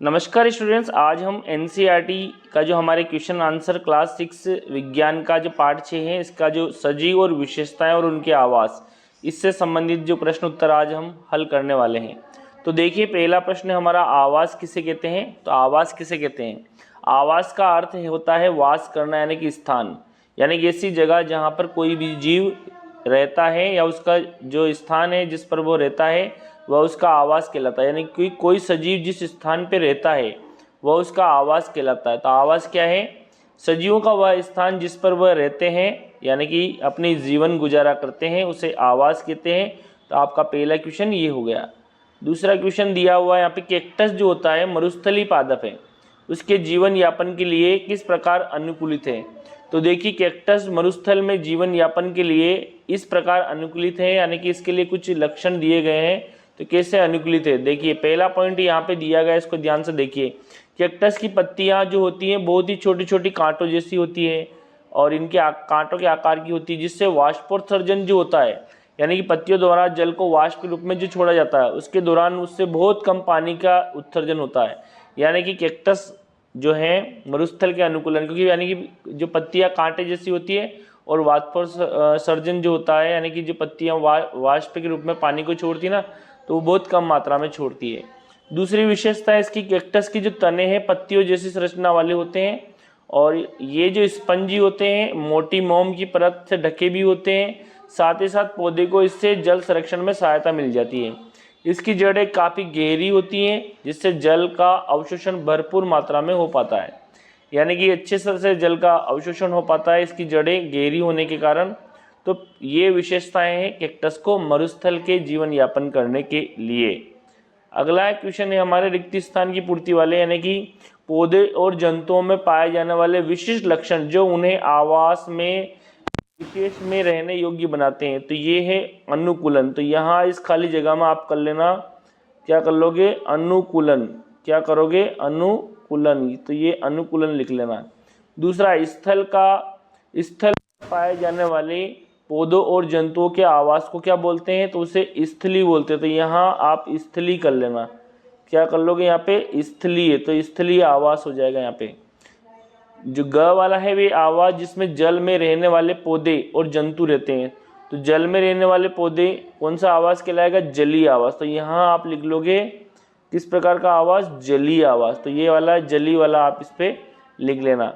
नमस्कार स्टूडेंट्स, आज हम एनसीईआरटी का जो हमारे क्वेश्चन आंसर क्लास 6 विज्ञान का जो पार्ट 6 है, इसका जो सजीव और विशेषताएं और उनके आवास, इससे संबंधित जो प्रश्न उत्तर आज हम हल करने वाले हैं। तो देखिए, पहला प्रश्न हमारा, आवास किसे कहते हैं। तो आवास किसे कहते हैं? आवास का अर्थ होता है वास करना, यानी कि स्थान, यानी कि ऐसी जगह जहाँ पर कोई भी जीव रहता है या उसका जो स्थान है जिस पर वो रहता है वह उसका आवास कहलाता है। यानी कि कोई सजीव जिस स्थान पर रहता है वह उसका आवास कहलाता है। तो आवास क्या है? सजीवों का वह स्थान जिस पर वह रहते हैं, यानी कि अपनी जीवन गुजारा करते हैं, उसे आवास कहते हैं। तो आपका पहला क्वेश्चन ये हो गया। दूसरा क्वेश्चन दिया हुआ है यहाँ पे, कैक्टस जो होता है मरुस्थलीय पादप है, उसके जीवन यापन के लिए किस प्रकार अनुकूलित है। तो देखिए, कैक्टस मरुस्थल में जीवन यापन के लिए इस प्रकार अनुकूलित है, यानी कि इसके लिए कुछ लक्षण दिए गए हैं। तो कैसे अनुकूलित है? देखिए, पहला पॉइंट यहाँ पे दिया गया, इसको ध्यान से देखिए। कैक्टस की पत्तियाँ जो होती हैं बहुत ही छोटी छोटी कांटों जैसी होती है और इनके कांटों के आकार की होती है, जिससे वाष्पोत्सर्जन जो होता है, यानी कि पत्तियों द्वारा जल को वाष्प के रूप में जो छोड़ा जाता है, उसके दौरान उससे बहुत कम पानी का उत्सर्जन होता है। यानी कि कैक्टस जो है मरुस्थल के अनुकूलन, क्योंकि यानी कि जो पत्तियां कांटे जैसी होती है और वाष्पोत्सर्जन जो होता है, यानी कि जो पत्तियां वाष्प के रूप में पानी को छोड़ती है ना, तो वो बहुत कम मात्रा में छोड़ती है। दूसरी विशेषता है इसकी, कैक्टस की जो तने हैं पत्तियों जैसी संरचना वाले होते हैं और ये जो स्पंजी होते हैं मोटी मोम की परत से ढके भी होते हैं। साथ ही साथ पौधे को इससे जल संरक्षण में सहायता मिल जाती है। इसकी जड़ें काफ़ी गहरी होती हैं, जिससे जल का अवशोषण भरपूर मात्रा में हो पाता है, यानी कि अच्छे से जल का अवशोषण हो पाता है इसकी जड़ें गहरी होने के कारण। तो ये विशेषताएं हैं कैक्टस को मरुस्थल के जीवन यापन करने के लिए। अगला क्वेश्चन है हमारे, रिक्त स्थान की पूर्ति वाले, यानी कि पौधे और जंतुओं में पाए जाने वाले विशिष्ट लक्षण जो उन्हें आवास में विशेष में रहने योग्य बनाते हैं। तो ये है अनुकूलन। तो यहाँ इस खाली जगह में आप कर लेना, क्या कर लोगे? अनुकूलन। क्या करोगे? अनुकूलन। तो ये अनुकूलन लिख लेना। दूसरा, स्थल पाए जाने वाले पौधों और जंतुओं के आवास को क्या बोलते हैं? तो उसे स्थली बोलते हैं। तो यहाँ आप स्थली कर लेना। क्या कर लोगे यहाँ पे? स्थलीय। तो स्थलीय आवास हो जाएगा। यहाँ पे जो ग वाला है वे आवास जिसमें जल में रहने वाले पौधे और जंतु रहते हैं। तो जल में रहने वाले पौधे कौन सा आवास कहलाएगा? जलीय आवास। तो यहाँ आप लिख लोगे किस प्रकार का आवास? जलीय आवास। तो ये वाला जली वाला आप इस पे लिख लेना।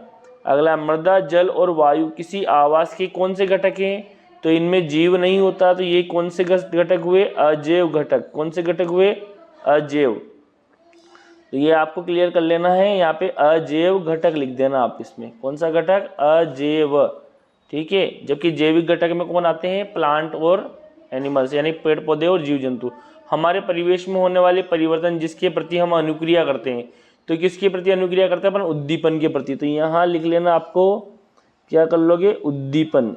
अगला, मृदा जल और वायु किसी आवास के कौन से घटक हैं? तो इनमें जीव नहीं होता। तो ये कौन से घटक हुए? अजैव घटक। कौन से घटक हुए? अजैव। तो ये आपको क्लियर कर लेना है। यहाँ पे अजैव घटक लिख देना आप इसमें। कौन सा घटक? अजैव। ठीक है। जबकि जैविक घटक में कौन आते हैं? प्लांट और एनिमल्स, यानी पेड़ पौधे और जीव जंतु। हमारे परिवेश में होने वाले परिवर्तन जिसके प्रति हम अनुक्रिया करते हैं। तो किसके प्रति अनुक्रिया करते हैं अपन? उद्दीपन के प्रति। तो यहाँ लिख लेना आपको, क्या कर लोगे? उद्दीपन।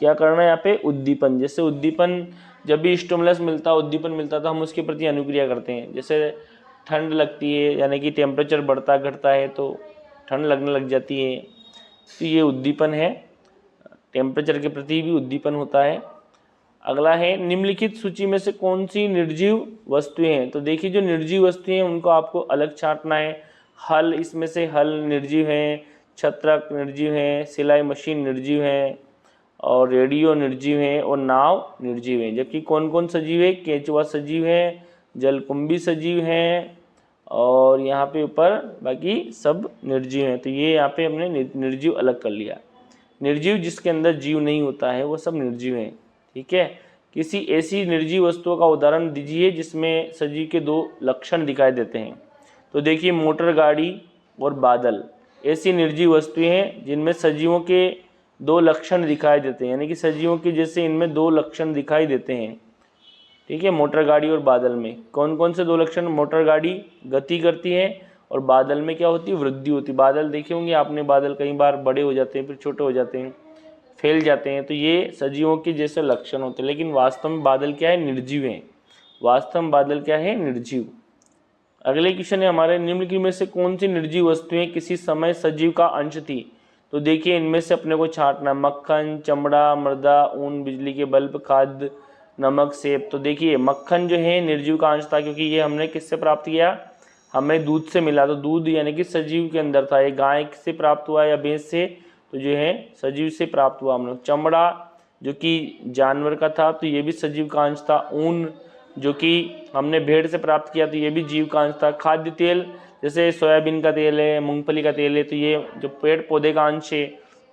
क्या करना है यहाँ पे? उद्दीपन। जैसे उद्दीपन, जब भी स्टिमुलस मिलता, उद्दीपन मिलता, तो हम उसके प्रति अनुक्रिया करते हैं। जैसे ठंड लगती है, यानी कि टेम्परेचर बढ़ता घटता है तो ठंड लगने लग जाती है, तो ये उद्दीपन है। टेम्परेचर के प्रति भी उद्दीपन होता है। अगला है, निम्नलिखित सूची में से कौन सी निर्जीव वस्तुएं हैं? तो देखिए, जो निर्जीव वस्तुएं हैं उनको आपको अलग छांटना है। हल, इसमें से हल निर्जीव हैं, छत्रक निर्जीव हैं, सिलाई मशीन निर्जीव हैं और रेडियो निर्जीव हैं और नाव निर्जीव हैं। जबकि कौन कौन सजीव है? केंचुआ सजीव है, जलकुंभी सजीव हैं और यहाँ पे ऊपर बाकी सब निर्जीव हैं। तो ये यहाँ पे हमने निर्जीव अलग कर लिया। निर्जीव जिसके अंदर जीव नहीं होता है वो सब निर्जीव हैं। ठीक है। किसी ऐसी निर्जीव वस्तुओं का उदाहरण दीजिए जिसमें सजीव के दो लक्षण दिखाई देते हैं। तो देखिए, मोटर गाड़ी और बादल ऐसी निर्जीव वस्तुएं हैं जिनमें सजीवों के दो लक्षण दिखाई देते हैं, यानी कि सजीवों के जैसे इनमें दो लक्षण दिखाई देते हैं। ठीक है। मोटर गाड़ी और बादल में कौन कौन से दो लक्षण? मोटर गाड़ी गति करती है और बादल में क्या होती है? वृद्धि होती है। बादल देखे होंगे आपने, बादल कई बार बड़े हो जाते हैं, फिर छोटे हो जाते हैं, फैल जाते हैं। तो ये सजीवों के जैसे लक्षण होते हैं। लेकिन वास्तव में बादल क्या है? निर्जीव हैं। वास्तव में बादल क्या है? निर्जीव। अगले क्वेश्चन है हमारे, निम्नलिखित में से कौन सी निर्जीव वस्तुएं किसी समय सजीव का अंश थी? तो देखिए, इनमें से अपने को छांटना। मक्खन, चमड़ा, मृदा, ऊन, बिजली के बल्ब, खाद्य, नमक, सेब। तो देखिए, मक्खन जो है निर्जीव का अंश था, क्योंकि ये हमने किससे प्राप्त किया? हमें दूध से मिला, तो दूध यानी कि सजीव के अंदर था। ये गाय से प्राप्त हुआ या भैंस से, तो जो है सजीव से प्राप्त हुआ हम लोग। चमड़ा जो कि जानवर का था, तो ये भी सजीव का अंश था। ऊन जो कि हमने भेड़ से प्राप्त किया, तो ये भी जीव का अंश था। खाद्य तेल जैसे सोयाबीन का तेल है, मूंगफली का तेल है, तो ये जो पेड़ पौधे का अंश है,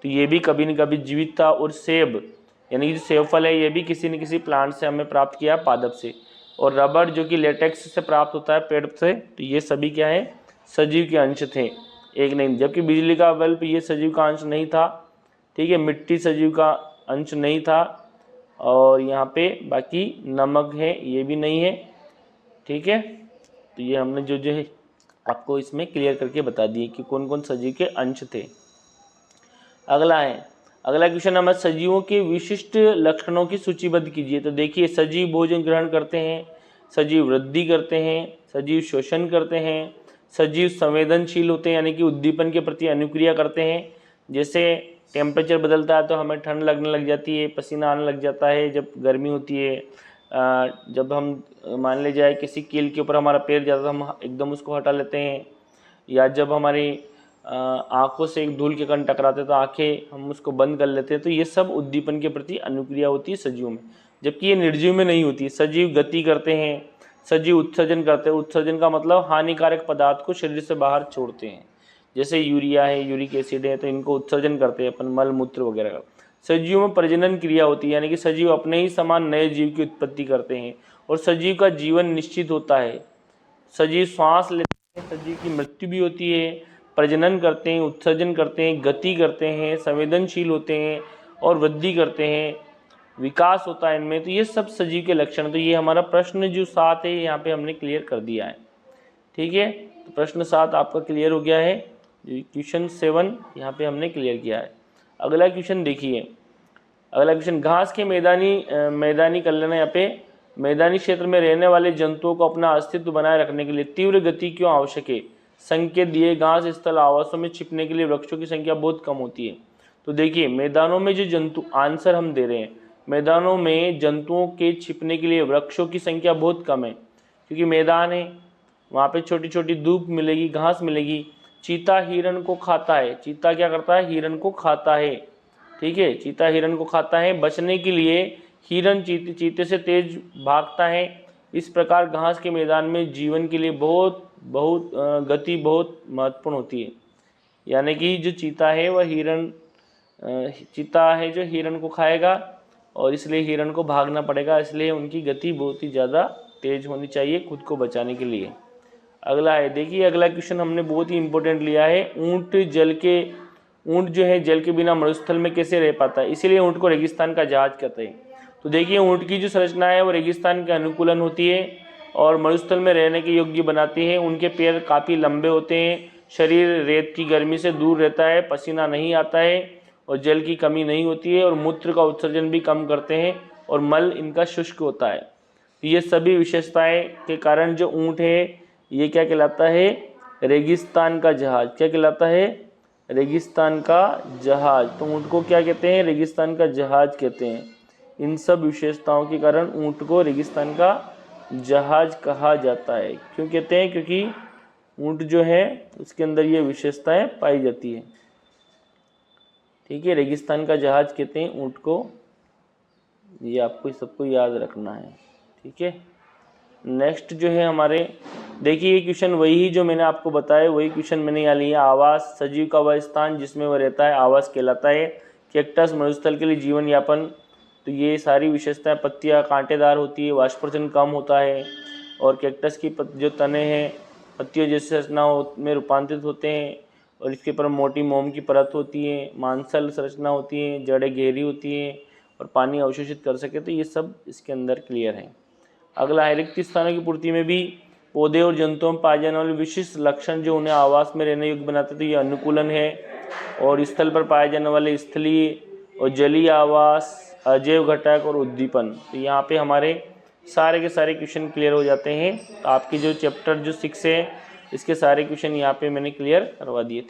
तो ये भी कभी न कभी जीवित था। और सेब यानी कि जो सेब फल है, ये भी किसी न किसी प्लांट से हमें प्राप्त किया, पादप से। और रबर जो कि लेटेक्स से प्राप्त होता है पेड़ से, तो ये सभी क्या है, सजीव के अंश थे, एक नहीं। जबकि बिजली का बल्ब ये सजीव का अंश नहीं था, ठीक है। मिट्टी सजीव का अंश नहीं था। और यहाँ पे बाकी नमक है, ये भी नहीं है, ठीक है। तो ये हमने जो है आपको इसमें क्लियर करके बता दिए कि कौन कौन सजीव के अंश थे। अगला क्वेश्चन हमारे सजीवों के विशिष्ट लक्षणों की सूचीबद्ध कीजिए। तो देखिए, सजीव भोजन ग्रहण करते हैं, सजीव वृद्धि करते हैं, सजीव शोषण करते हैं, सजीव संवेदनशील होते हैं यानी कि उद्दीपन के प्रति अनुक्रिया करते हैं। जैसे टेम्परेचर बदलता है तो हमें ठंड लगने लग जाती है, पसीना आने लग जाता है जब गर्मी होती है। जब हम मान ले जाए किसी कील के ऊपर हमारा पैर जाता है, हम एकदम उसको हटा लेते हैं। या जब हमारी आँखों से एक धूल के कण टकराते तो आंखें हम उसको बंद कर लेते हैं। तो ये सब उद्दीपन के प्रति अनुक्रिया होती है सजीवों में, जबकि ये निर्जीव में नहीं होती। सजीव गति करते हैं, सजीव उत्सर्जन करते हैं। उत्सर्जन का मतलब हानिकारक पदार्थ को शरीर से बाहर छोड़ते हैं। जैसे यूरिया है, यूरिक एसिड है, तो इनको उत्सर्जन करते हैं अपन, मल मूत्र वगैरह का। सजीवों में प्रजनन क्रिया होती है, यानी कि सजीव अपने ही समान नए जीव की उत्पत्ति करते हैं। और सजीव का जीवन निश्चित होता है। सजीव श्वास लेते हैं, सजीव की मृत्यु भी होती है, प्रजनन करते हैं, उत्सर्जन करते हैं, गति करते हैं, संवेदनशील होते हैं और वृद्धि करते हैं, विकास होता है इनमें। तो ये सब सजीव के लक्षण। तो ये हमारा प्रश्न जो 7 है यहाँ पे हमने क्लियर कर दिया है, ठीक है। तो प्रश्न 7 आपका क्लियर हो गया है। क्वेश्चन 7 यहाँ पे हमने क्लियर किया है। अगला क्वेश्चन देखिए, अगला क्वेश्चन, घास के मैदानी कल्याण, यहाँ पे मैदानी क्षेत्र में रहने वाले जंतुओं को अपना अस्तित्व बनाए रखने के लिए तीव्र गति क्यों आवश्यक है? संकेत दिए, घास स्थल आवासों में छिपने के लिए वृक्षों की संख्या बहुत कम होती है। तो देखिए, मैदानों में जो जंतु, आंसर हम दे रहे हैं, मैदानों में जंतुओं के छिपने के लिए वृक्षों की संख्या बहुत कम है, क्योंकि मैदान है, वहाँ पे छोटी छोटी धूप मिलेगी, घास मिलेगी। चीता हिरण को खाता है। चीता क्या करता है? हिरण को खाता है, ठीक है। चीता हिरण को खाता है। बचने के लिए हिरण चीते से तेज भागता है। इस प्रकार घास के मैदान में जीवन के लिए गति बहुत महत्वपूर्ण होती है। यानी कि जो चीता है वह चीता है जो हिरण को खाएगा, और इसलिए हिरण को भागना पड़ेगा, इसलिए उनकी गति बहुत ही ज़्यादा तेज होनी चाहिए खुद को बचाने के लिए। अगला है, देखिए अगला क्वेश्चन हमने बहुत ही इंपॉर्टेंट लिया है। ऊँट जो है जल के बिना मरुस्थल में कैसे रह पाता है? इसीलिए ऊँट को रेगिस्तान का जहाज कहते हैं। तो देखिए, ऊँट की जो संरचना है वो रेगिस्तान के अनुकूलन होती है और मरुस्थल में रहने के योग्य बनाती है। उनके पैर काफ़ी लंबे होते हैं, शरीर रेत की गर्मी से दूर रहता है, पसीना नहीं आता है और जल की कमी नहीं होती है, और मूत्र का उत्सर्जन भी कम करते हैं और मल इनका शुष्क होता है। तो ये सभी विशेषताएं के कारण जो ऊँट है ये क्या कहलाता है? रेगिस्तान का जहाज। क्या कहलाता है? रेगिस्तान का जहाज। तो ऊँट को क्या कहते हैं? रेगिस्तान का जहाज कहते हैं। इन सब विशेषताओं के कारण ऊँट को रेगिस्तान का जहाज कहा जाता है। क्यों कहते हैं? क्योंकि ऊँट जो है उसके अंदर ये विशेषताएं पाई जाती है, ठीक है। रेगिस्तान का जहाज कहते हैं ऊँट को, ये आपको सबको याद रखना है, ठीक है। नेक्स्ट जो है हमारे, देखिए ये क्वेश्चन वही जो मैंने आपको बताया, वही क्वेश्चन मैंने यहाँ लिया। आवास, सजीव का वह स्थान जिसमें वह रहता है आवास कहलाता है। कैक्टस, मरुस्थल के लिए जीवन यापन। तो ये सारी विशेषताएं, पत्तियाँ कांटेदार होती है, वाष्पोत्सर्जन कम होता है, और कैक्टस की जो तने हैं पत्तियों जैसी रचना में रूपांतरित होते हैं, और इसके ऊपर मोटी मोम की परत होती है, मांसल संरचना होती है, जड़ें गहरी होती हैं और पानी अवशोषित कर सके। तो ये सब इसके अंदर क्लियर है। अगला है, रिक्त स्थानों की पूर्ति में भी पौधे और जंतुओं में पाए जाने वाले विशिष्ट लक्षण जो उन्हें आवास में रहने योग्य बनाते थे, ये अनुकूलन है। और स्थल पर पाए जाने वाले स्थलीय और जलीय आवास, अजैव घटक और उद्दीपन। तो यहाँ पे हमारे सारे के सारे क्वेश्चन क्लियर हो जाते हैं। तो आपकी जो चैप्टर जो 6 है इसके सारे क्वेश्चन यहाँ पे मैंने क्लियर करवा दिए थे।